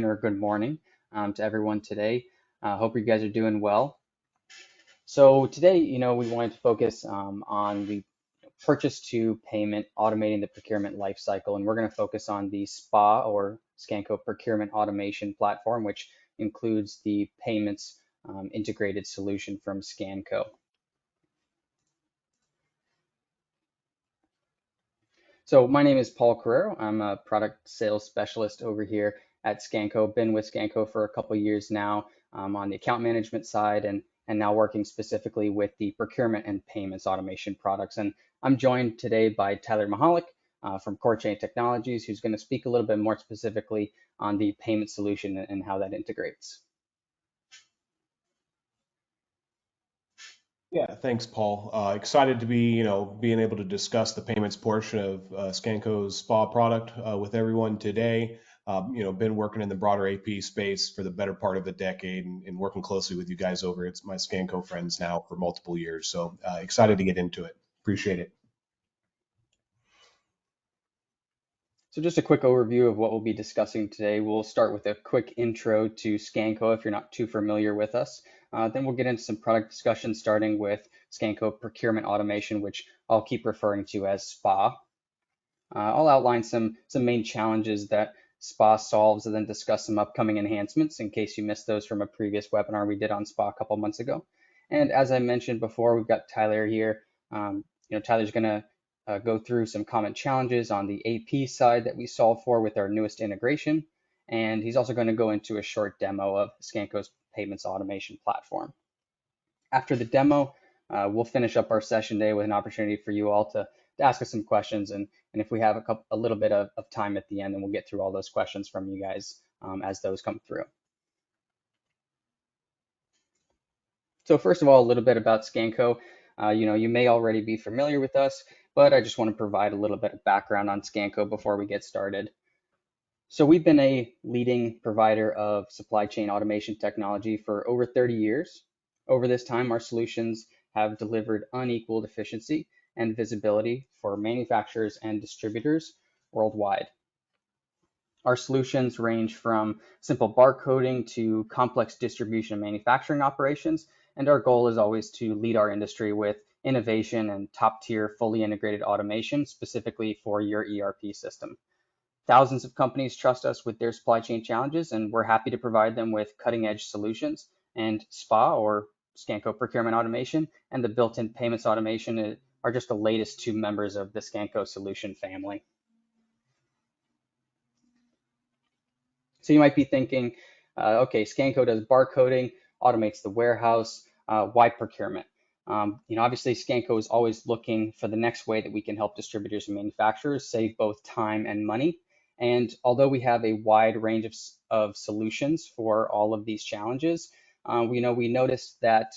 Or good morning to everyone today. Hope you guys are doing well. So today, we wanted to focus on the purchase to payment, automating the procurement lifecycle, and we're going to focus on the SPA or Scanco Procurement Automation platform, which includes the payments integrated solution from Scanco. So my name is Paul Carreiro. I'm a product sales specialist over here at Scanco. Been with Scanco for a couple years now on the account management side and now working specifically with the procurement and payments automation products. And I'm joined today by Tyler Mihalik from CoreChain Technologies, who's going to speak a little bit more specifically on the payment solution and how that integrates. Yeah, thanks, Paul. Excited to be, being able to discuss the payments portion of Scanco's SPA product with everyone today. Been working in the broader AP space for the better part of a decade and working closely with you guys over. It's my Scanco friends now for multiple years. So excited to get into it. Appreciate it. So just a quick overview of what we'll be discussing today. We'll start with a quick intro to Scanco if you're not too familiar with us. Then we'll get into some product discussion starting with Scanco Procurement Automation, which I'll keep referring to as SPA. I'll outline some main challenges that SPA solves and then discuss some upcoming enhancements in case you missed those from a previous webinar we did on SPA a couple months ago. And as I mentioned before, we've got Tyler here. Tyler's going to go through some common challenges on the AP side that we solve for with our newest integration. And he's also going to go into a short demo of Scanco's payments automation platform. After the demo, we'll finish up our session today with an opportunity for you all to ask us some questions. And if we have a little bit of time at the end, then we'll get through all those questions from you guys as those come through. So first of all, a little bit about Scanco. You may already be familiar with us, but I just want to provide a little bit of background on Scanco before we get started. So we've been a leading provider of supply chain automation technology for over 30 years. Over this time, our solutions have delivered unequaled efficiency and visibility for manufacturers and distributors worldwide. Our solutions range from simple barcoding to complex distribution and manufacturing operations, and our goal is always to lead our industry with innovation and top-tier fully integrated automation specifically for your ERP system. Thousands of companies trust us with their supply chain challenges, and we're happy to provide them with cutting-edge solutions. And SPA, or Scanco Procurement Automation, and the built-in payments automation are just the latest two members of the Scanco solution family. So you might be thinking, okay, Scanco does barcoding, automates the warehouse, why procurement? Obviously Scanco is always looking for the next way that we can help distributors and manufacturers save both time and money. And although we have a wide range of solutions for all of these challenges, we noticed that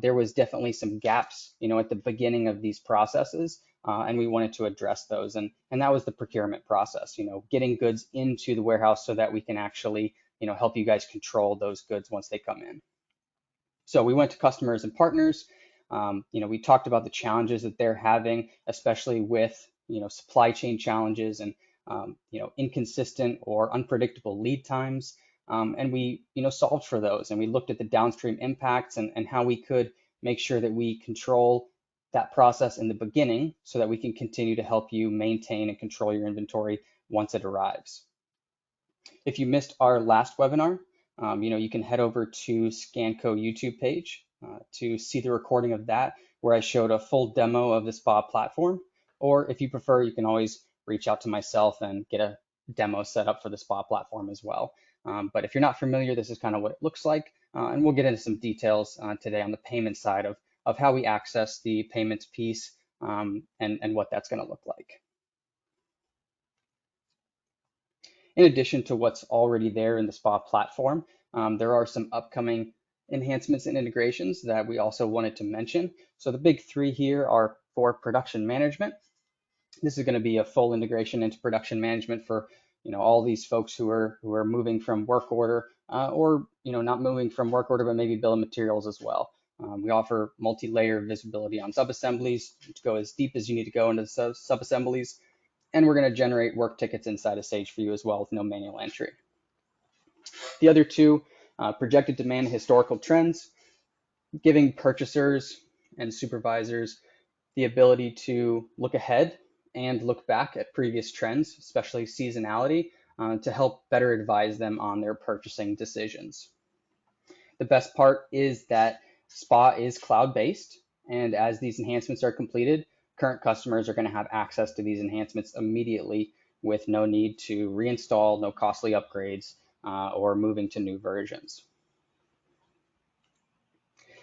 there was definitely some gaps, at the beginning of these processes, and we wanted to address those. And that was the procurement process, getting goods into the warehouse so that we can actually, help you guys control those goods once they come in. So we went to customers and partners. We talked about the challenges that they're having, especially with, supply chain challenges and, inconsistent or unpredictable lead times. And we, solved for those. And we looked at the downstream impacts and how we could make sure that we control that process in the beginning so that we can continue to help you maintain and control your inventory once it arrives. If you missed our last webinar, you can head over to Scanco YouTube page to see the recording of that, where I showed a full demo of the SPA platform. Or if you prefer, you can always reach out to myself and get a demo set up for the SPA platform as well. But if you're not familiar, this is kind of what it looks like. And we'll get into some details today on the payment side of how we access the payments piece and what that's going to look like. In addition to what's already there in the SPA platform, there are some upcoming enhancements and integrations that we also wanted to mention. So the big three here are for production management. This is going to be a full integration into production management for all these folks who are moving from work order or not moving from work order, but maybe bill of materials as well. We offer multi-layer visibility on subassemblies to go as deep as you need to go into the subassemblies. And we're going to generate work tickets inside of Sage for you as well with no manual entry. The other two, projected demand, historical trends, giving purchasers and supervisors the ability to look ahead and look back at previous trends, especially seasonality, to help better advise them on their purchasing decisions. The best part is that SPA is cloud-based, and as these enhancements are completed, current customers are going to have access to these enhancements immediately with no need to reinstall, no costly upgrades, or moving to new versions.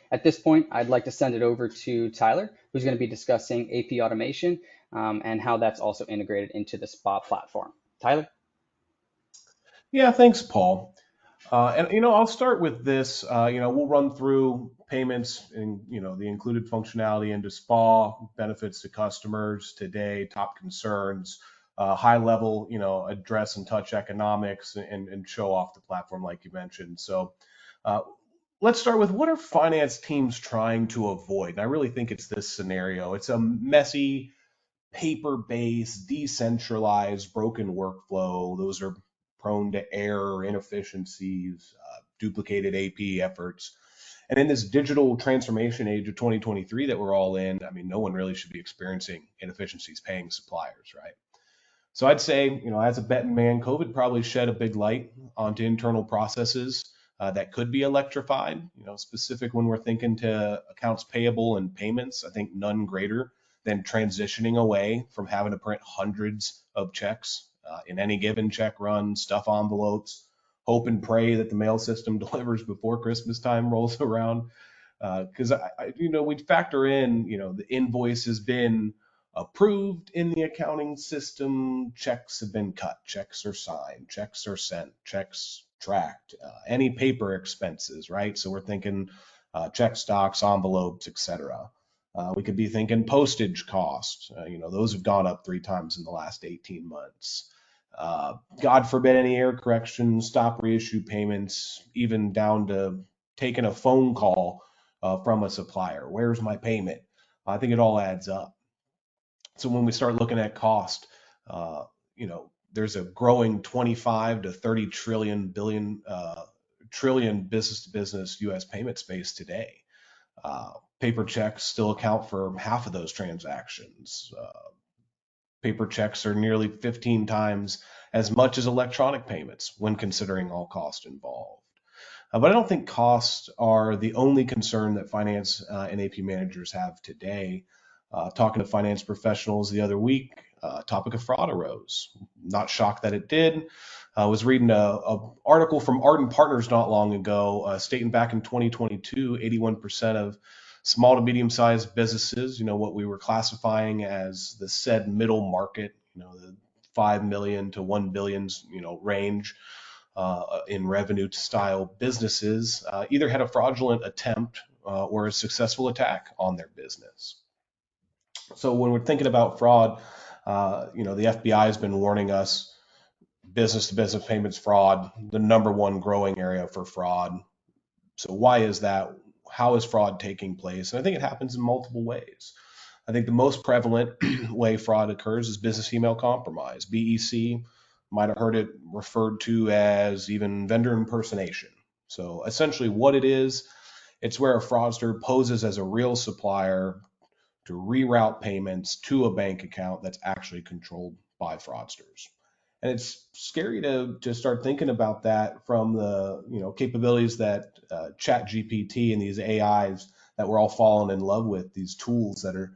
At this point, I'd like to send it over to Tyler, who's going to be discussing AP automation and how that's also integrated into the SPA platform. Tyler? Yeah, thanks, Paul. I'll start with this. We'll run through payments and the included functionality into SPA, benefits to customers today, top concerns, high level, address and touch economics, and show off the platform like you mentioned. So let's start with, what are finance teams trying to avoid? And I really think it's this scenario. It's a messy, paper-based, decentralized, broken workflow. Those are prone to error, inefficiencies, duplicated AP efforts. And in this digital transformation age of 2023 that we're all in, I mean, no one really should be experiencing inefficiencies paying suppliers, right? So I'd say, as a betting man, COVID probably shed a big light onto internal processes that could be electrified, specific when we're thinking to accounts payable and payments. I think none greater than transitioning away from having to print hundreds of checks in any given check run, stuff envelopes, hope and pray that the mail system delivers before Christmas time rolls around. Because we'd factor in, the invoice has been approved in the accounting system, checks have been cut, checks are signed, checks are sent, checks tracked, any paper expenses, right? So we're thinking check stocks, envelopes, etc. We could be thinking postage costs. Those have gone up 3 times in the last 18 months. God forbid any error corrections, stop reissue payments, even down to taking a phone call from a supplier. Where's my payment? I think it all adds up. So when we start looking at cost, there's a growing 25 to 30 trillion business to business U.S. payment space today. Paper checks still account for half of those transactions. Paper checks are nearly 15 times as much as electronic payments when considering all costs involved. But I don't think costs are the only concern that finance and AP managers have today. Talking to finance professionals the other week, topic of fraud arose. Not shocked that it did. I was reading a article from Ardent Partners not long ago, stating back in 2022, 81% of small to medium-sized businesses, what we were classifying as the said middle market, the 5 million to 1 billion, range in revenue style businesses, either had a fraudulent attempt or a successful attack on their business. So when we're thinking about fraud, the FBI has been warning us, business to business payments fraud, the number one growing area for fraud. So why is that? How is fraud taking place? And I think it happens in multiple ways. I think the most prevalent way fraud occurs is business email compromise. BEC, might have heard it referred to as even vendor impersonation. So essentially what it is, it's where a fraudster poses as a real supplier to reroute payments to a bank account that's actually controlled by fraudsters. And it's scary to start thinking about that from the capabilities that Chat GPT and these AIs that we're all falling in love with, these tools that are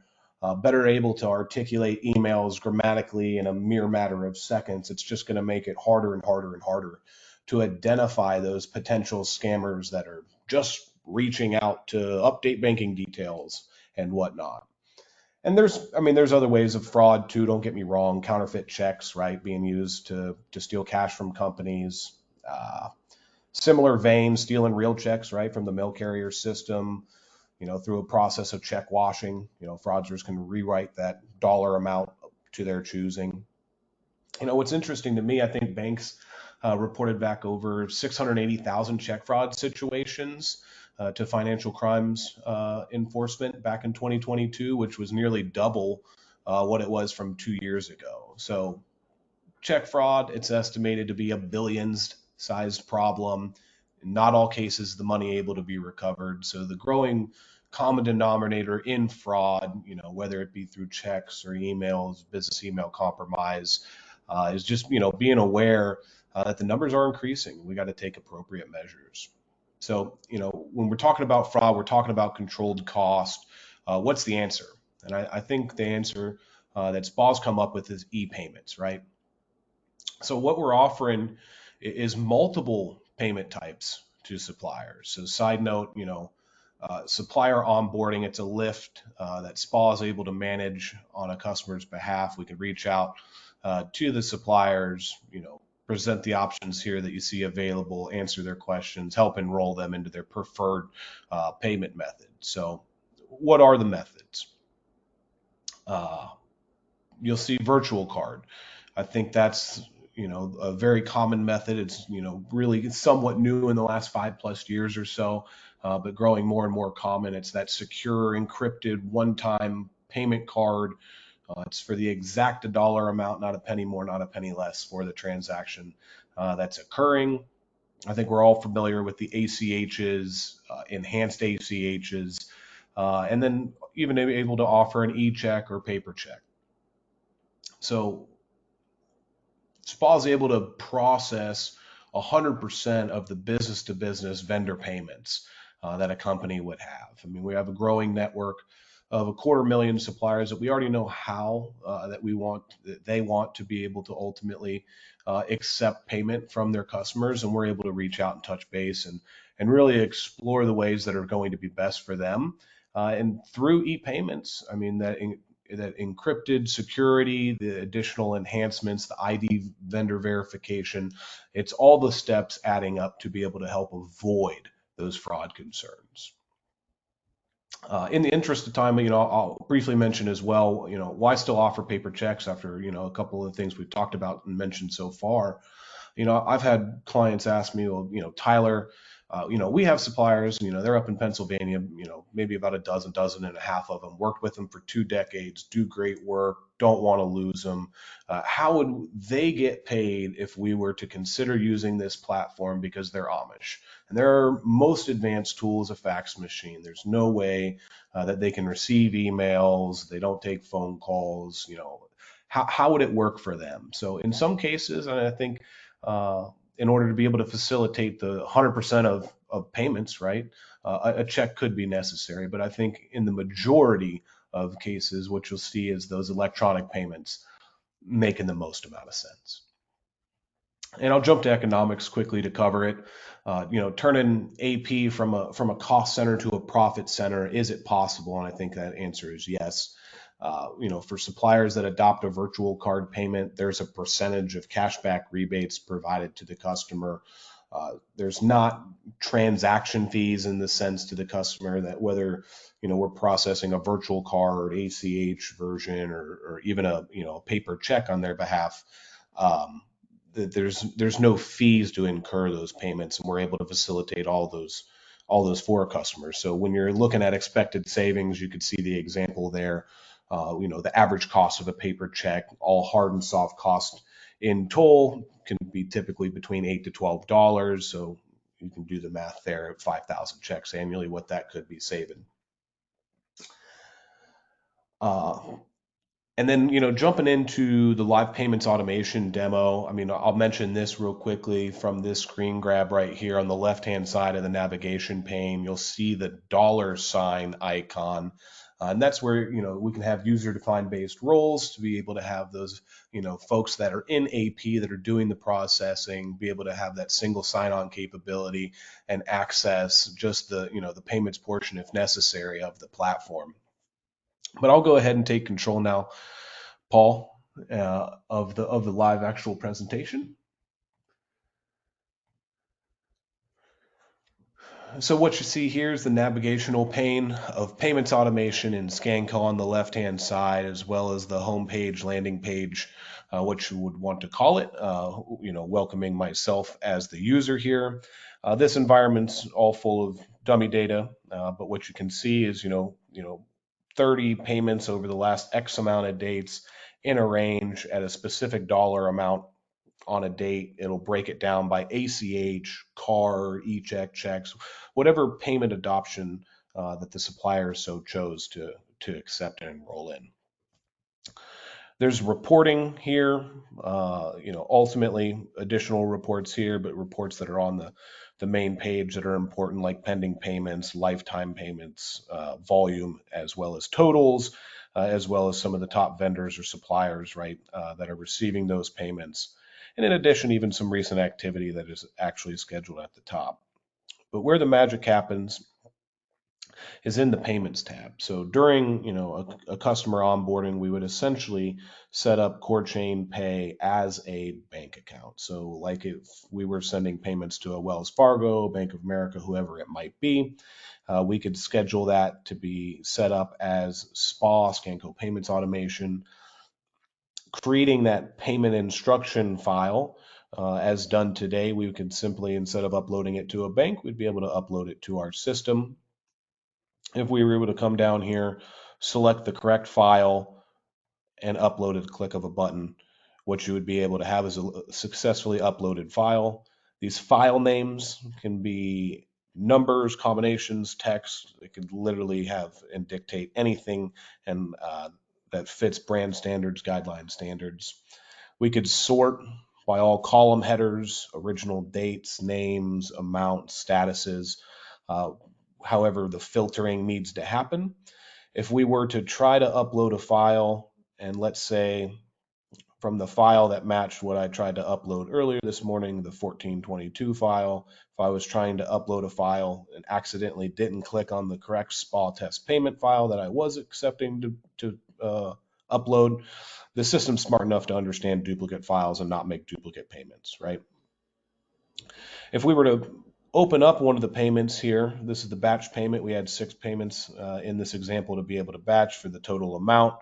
better able to articulate emails grammatically in a mere matter of seconds. It's just going to make it harder and harder and harder to identify those potential scammers that are just reaching out to update banking details and whatnot. And there's other ways of fraud too. Don't get me wrong. Counterfeit checks, right, being used to steal cash from companies. Similar vein, stealing real checks, right, from the mail carrier system. Through a process of check washing. Fraudsters can rewrite that dollar amount to their choosing. What's interesting to me, I think banks reported back over 680,000 check fraud situations to financial crimes enforcement back in 2022, which was nearly double what it was from 2 years ago. So check fraud, it's estimated to be a billions sized problem. In not all cases, the money able to be recovered. So the growing common denominator in fraud, whether it be through checks or emails, business email compromise, is just, being aware that the numbers are increasing. We got to take appropriate measures. So, when we're talking about fraud, we're talking about controlled cost. What's the answer? And I think the answer that SPA's come up with is e-payments, right? So what we're offering is multiple payment types to suppliers. So side note, supplier onboarding, it's a lift that SPA is able to manage on a customer's behalf. We can reach out to the suppliers, present the options here that you see available, answer their questions, help enroll them into their preferred payment method. So what are the methods? You'll see virtual card. I think that's a very common method. It's really somewhat new in the last 5+ years or so, but growing more and more common. It's that secure, encrypted, one-time payment card. It's for the exact dollar amount, not a penny more, not a penny less for the transaction that's occurring. I think we're all familiar with the ACHs, enhanced ACHs, and then even able to offer an e-check or paper check. So SPA is able to process 100% of the business-to-business vendor payments that a company would have. I mean, we have a growing network of 250,000 suppliers that we already know how that they want to be able to ultimately accept payment from their customers, and we're able to reach out and touch base and really explore the ways that are going to be best for them. And through e-payments, I mean, that encrypted security, the additional enhancements, the ID vendor verification, it's all the steps adding up to be able to help avoid those fraud concerns. In the interest of time, I'll briefly mention as well, why still offer paper checks after, a couple of things we've talked about and mentioned so far. I've had clients ask me, well, Tyler, we have suppliers, they're up in Pennsylvania, maybe about a dozen and a half of them, worked with them for 2 decades, do great work, don't want to lose them. How would they get paid if we were to consider using this platform because they're Amish? And their most advanced tool is a fax machine. There's no way that they can receive emails. They don't take phone calls. How would it work for them? So in some cases, and I think in order to be able to facilitate the 100% of payments, right, a check could be necessary. But I think in the majority of cases, what you'll see is those electronic payments making the most amount of sense. And I'll jump to economics quickly to cover it. Turning AP from a cost center to a profit center, is it possible? And I think that answer is yes. For suppliers that adopt a virtual card payment, there's a percentage of cashback rebates provided to the customer. There's not transaction fees in the sense to the customer that whether we're processing a virtual card, ACH version, or even a paper check on their behalf. There's no fees to incur those payments, and we're able to facilitate all those for customers. So when you're looking at expected savings, you could see the example there. The average cost of a paper check, all hard and soft cost in toll, can be typically between $8 to $12. So you can do the math there at 5,000 checks annually, what that could be saving. And then, jumping into the live payments automation demo, I mean, I'll mention this real quickly from this screen grab right here on the left-hand side of the navigation pane. You'll see the $ icon. And that's where, we can have user-defined based roles to be able to have those, folks that are in AP that are doing the processing, be able to have that single sign-on capability and access just the, the payments portion if necessary of the platform. But I'll go ahead and take control now, Paul, of the live actual presentation. So what you see here is the navigational pane of payments automation in Scanco on the left-hand side, as well as the home page, landing page, what you would want to call it, welcoming myself as the user here. This environment's all full of dummy data, but what you can see is, 30 payments over the last X amount of dates in a range at a specific dollar amount on a date, it'll break it down by ACH, card, e-check, checks, whatever payment adoption that the supplier so chose to accept and enroll in. There's reporting here, ultimately additional reports here, but reports that are on the main page that are important, like pending payments, lifetime payments, volume, as well as totals, as well as some of the top vendors or suppliers, right, that are receiving those payments. And in addition, even some recent activity that is actually scheduled at the top. But where the magic happens is in the payments tab. So during a customer onboarding, we would essentially set up CoreChain Pay as a bank account. So like if we were sending payments to a Wells Fargo, Bank of America, whoever it might be, we could schedule that to be set up as SPA, Scanco Payments Automation, creating that payment instruction file. As done today, we could simply, instead of uploading it to a bank, we'd be able to upload it to our system. If we were able to come down here, select the correct file, and upload at the click of a button, what you would be able to have is a successfully uploaded file. These file names can be numbers, combinations, text. It could literally have and dictate anything and that fits brand standards, guideline standards. We could sort by all column headers, original dates, names, amounts, statuses, uh, however the filtering needs to happen. If we were to try to upload a file, and let's say from the file that matched what I tried to upload earlier this morning, the 1422 file, if I was trying to upload a file and accidentally didn't click on the correct SPA test payment file that I was accepting to upload, the system's smart enough to understand duplicate files and not make duplicate payments, right? If we were to open up one of the payments here, this is the batch payment. We had 6 payments in this example to be able to batch for the total amount.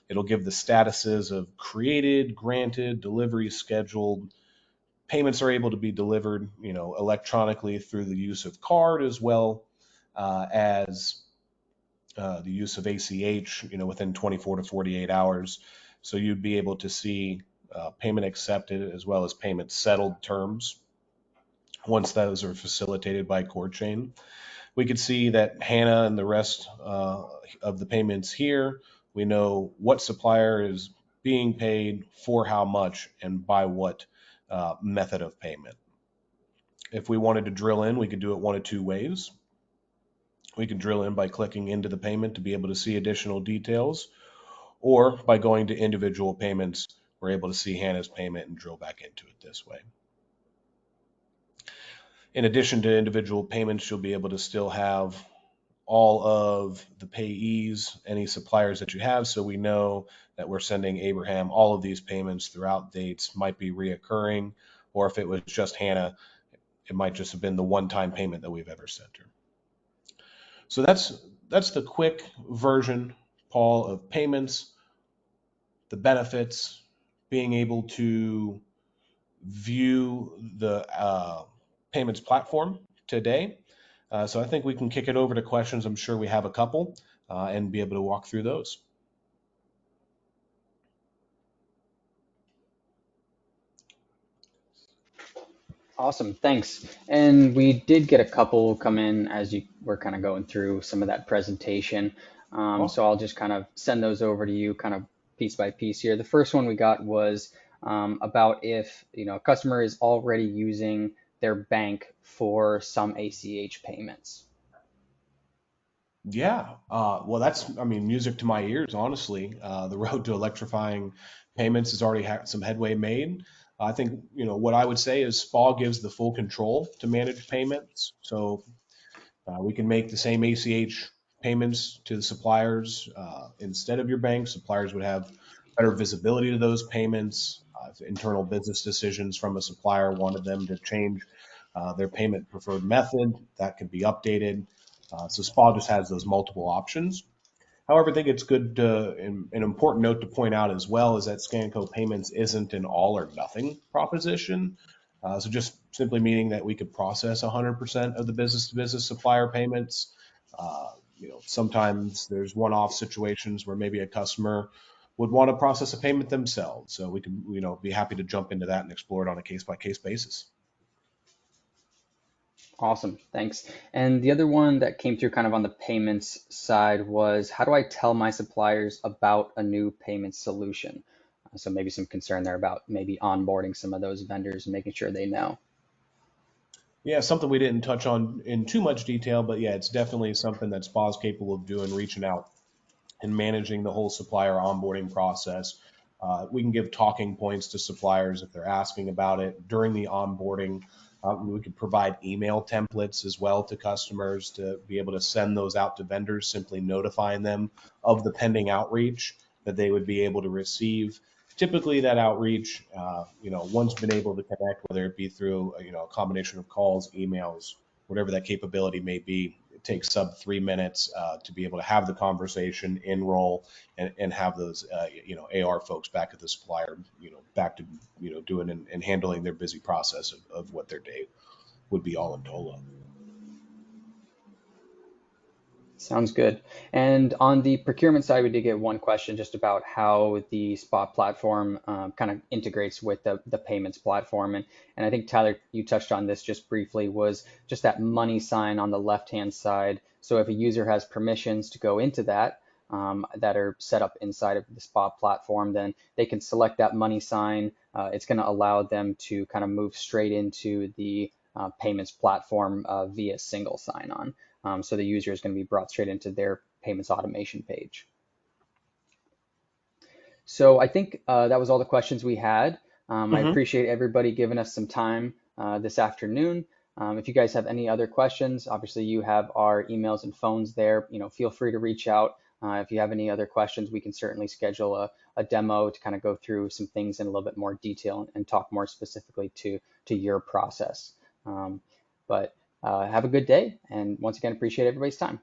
It'll give the statuses of created, granted, delivery scheduled. Payments are able to be delivered, electronically through the use of card as well as the use of ACH, within 24 to 48 hours. So you'd be able to see payment accepted as well as payment settled terms once those are facilitated by CoreChain. We could see that Hannah and the rest of the payments here, we know what supplier is being paid, for how much, and by what method of payment. If we wanted to drill in, we could do it one of two ways. We can drill in by clicking into the payment to be able to see additional details, or by going to individual payments, we're able to see Hannah's payment and drill back into it this way. In addition to individual payments, you'll be able to still have all of the payees, any suppliers that you have, so we know that we're sending Abraham all of these payments throughout dates, might be reoccurring, or if it was just Hannah, it might just have been the one-time payment that we've ever sent her. So that's the quick version, Paul, of payments, the benefits, being able to view the payments platform today. So I think we can kick it over to questions. I'm sure we have a couple and be able to walk through those. Awesome, thanks. And we did get a couple come in as you were kind of going through some of that presentation. So Awesome. I'll just kind of send those over to you kind of piece by piece here. The first one we got was about if a customer is already using their bank for some ACH payments. Yeah. Well, music to my ears, honestly. The road to electrifying payments has already had some headway made. I think, what I would say is SPA gives the full control to manage payments. So we can make the same ACH payments to the suppliers instead of your bank. Suppliers would have better visibility to those payments. If internal business decisions from a supplier wanted them to change their payment preferred method, that could be updated. So SPA just has those multiple options. However, I think it's good an important note to point out as well is that Scanco Payments isn't an all or nothing proposition. So just simply meaning that we could process 100% of the business-to-business supplier payments. Sometimes there's one-off situations where maybe a customer would want to process a payment themselves. So we can, be happy to jump into that and explore it on a case-by-case basis. Awesome, thanks. And the other one that came through kind of on the payments side was, how do I tell my suppliers about a new payment solution? So maybe some concern there about maybe onboarding some of those vendors and making sure they know. Yeah, something we didn't touch on in too much detail, but yeah, it's definitely something that SPA is capable of doing, reaching out and managing the whole supplier onboarding process. We can give talking points to suppliers if they're asking about it during the onboarding. We could provide email templates as well to customers to be able to send those out to vendors, simply notifying them of the pending outreach that they would be able to receive. Typically, that outreach, once been able to connect, whether it be through a combination of calls, emails, whatever that capability may be, it takes sub 3 minutes to be able to have the conversation, enroll, and have those AR folks back at the supplier, back to doing and handling their busy process of what their day would be all in total. Sounds good. And on the procurement side, we did get one question just about how the Spot platform kind of integrates with the payments platform. And I think, Tyler, you touched on this just briefly, was just that money sign on the left-hand side. So if a user has permissions to go into that, that are set up inside of the Spot platform, then they can select that money sign. It's going to allow them to kind of move straight into the payments platform via single sign-on. So the user is going to be brought straight into their payments automation page. So I think that was all the questions we had. I appreciate everybody giving us some time this afternoon. If you guys have any other questions, obviously you have our emails and phones there. Feel free to reach out. If you have any other questions, we can certainly schedule a demo to kind of go through some things in a little bit more detail and talk more specifically to your process. But have a good day, and once again, appreciate everybody's time.